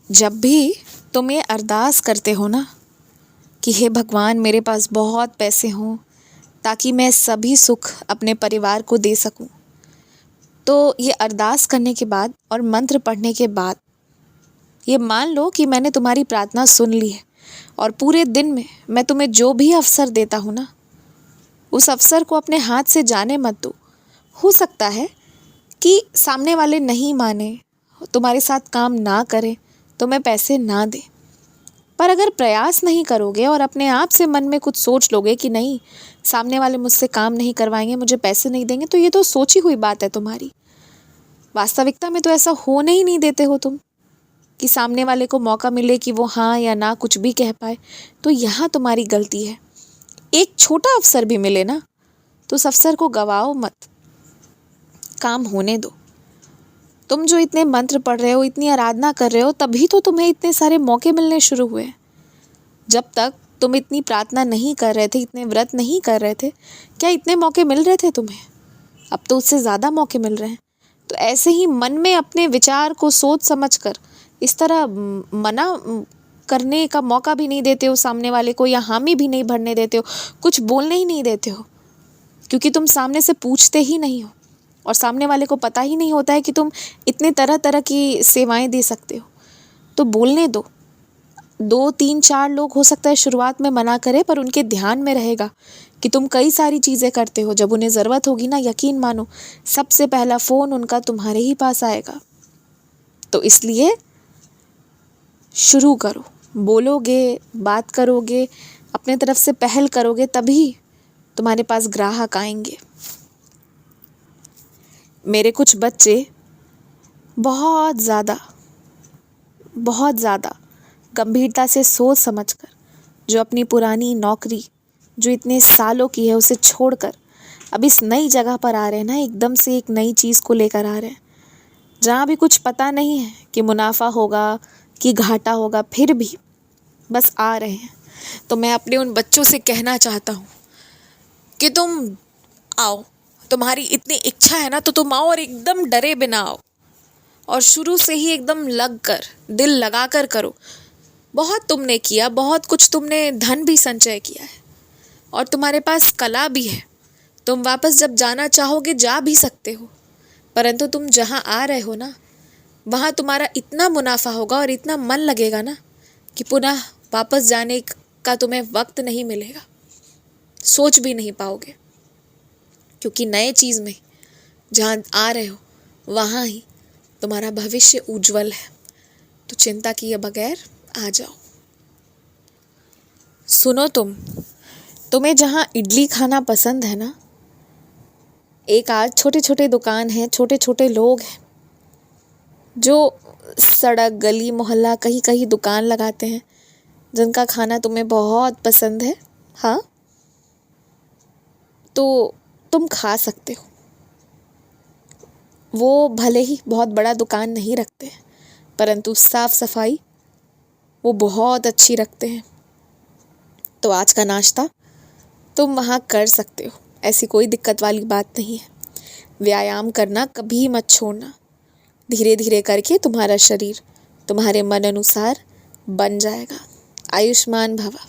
जब भी तुम ये अरदास करते हो ना कि हे भगवान मेरे पास बहुत पैसे हों ताकि मैं सभी सुख अपने परिवार को दे सकूं, तो ये अरदास करने के बाद और मंत्र पढ़ने के बाद ये मान लो कि मैंने तुम्हारी प्रार्थना सुन ली है और पूरे दिन में मैं तुम्हें जो भी अवसर देता हूँ ना, उस अवसर को अपने हाथ से जाने मत दो। हो सकता है कि सामने वाले नहीं माने, तुम्हारे साथ काम ना करें, तुम्हें पैसे ना दें, पर अगर प्रयास नहीं करोगे और अपने आप से मन में कुछ सोच लोगे कि नहीं, सामने वाले मुझसे काम नहीं करवाएंगे, मुझे पैसे नहीं देंगे, तो ये तो सोची हुई बात है तुम्हारी। वास्तविकता में तो ऐसा होने ही नहीं देते हो तुम कि सामने वाले को मौका मिले कि वो हाँ या ना कुछ भी कह पाए। तो यहाँ तुम्हारी गलती है। एक छोटा अवसर भी मिले ना, तो उस अवसर को गवाओ मत, काम होने दो। तुम जो इतने मंत्र पढ़ रहे हो, इतनी आराधना कर रहे हो, तभी तो तुम्हें इतने सारे मौके मिलने शुरू हुए। जब तक तुम इतनी प्रार्थना नहीं कर रहे थे, इतने व्रत नहीं कर रहे थे, क्या इतने मौके मिल रहे थे तुम्हें? अब तो उससे ज़्यादा मौके मिल रहे हैं। तो ऐसे ही मन में अपने विचार को सोच समझ कर इस तरह मना करने का मौका भी नहीं देते हो सामने वाले को, या हामी भी नहीं भरने देते हो, कुछ बोलने ही नहीं देते हो, क्योंकि तुम सामने से पूछते ही नहीं हो और सामने वाले को पता ही नहीं होता है कि तुम इतने तरह तरह की सेवाएं दे सकते हो। तो बोलने दो। 2 3 4 लोग हो सकता है शुरुआत में मना करें, पर उनके ध्यान में रहेगा कि तुम कई सारी चीज़ें करते हो। जब उन्हें ज़रूरत होगी ना, यकीन मानो सबसे पहला फ़ोन उनका तुम्हारे ही पास आएगा। तो इसलिए शुरू करो, बोलोगे, बात करोगे, अपने तरफ से पहल करोगे, तभी तुम्हारे पास ग्राहक आएंगे। मेरे कुछ बच्चे बहुत ज़्यादा गंभीरता से सोच समझकर, जो अपनी पुरानी नौकरी जो इतने सालों की है उसे छोड़कर अब इस नई जगह पर आ रहे हैं ना, एकदम से एक नई चीज़ को लेकर आ रहे हैं जहाँ भी कुछ पता नहीं है कि मुनाफा होगा कि घाटा होगा, फिर भी बस आ रहे हैं। तो मैं अपने उन बच्चों से कहना चाहता हूँ कि तुम आओ, तुम्हारी इतनी इच्छा है ना, तो तुम आओ और एकदम डरे बिना आओ और शुरू से ही एकदम लग कर, दिल लगा कर करो। बहुत तुमने किया, बहुत कुछ तुमने धन भी संचय किया है और तुम्हारे पास कला भी है। तुम वापस जब जाना चाहोगे जा भी सकते हो, परंतु तुम जहाँ आ रहे हो ना, वहाँ तुम्हारा इतना मुनाफा होगा और इतना मन लगेगा ना कि पुनः वापस जाने का तुम्हें वक्त नहीं मिलेगा, सोच भी नहीं पाओगे, क्योंकि नए चीज़ में जहाँ आ रहे हो वहाँ ही तुम्हारा भविष्य उज्जवल है। तो चिंता किए बगैर आ जाओ। सुनो, तुम्हें जहाँ इडली खाना पसंद है ना, एक आज छोटे छोटे दुकान हैं, छोटे छोटे लोग हैं जो सड़क गली मोहल्ला कहीं कहीं दुकान लगाते हैं, जिनका खाना तुम्हें बहुत पसंद है। हाँ, तो तुम खा सकते हो। वो भले ही बहुत बड़ा दुकान नहीं रखते हैं, परंतु साफ सफाई वो बहुत अच्छी रखते हैं। तो आज का नाश्ता तुम वहाँ कर सकते हो, ऐसी कोई दिक्कत वाली बात नहीं है। व्यायाम करना कभी मत छोड़ना। धीरे धीरे करके तुम्हारा शरीर तुम्हारे मन अनुसार बन जाएगा। आयुष्मान भवा।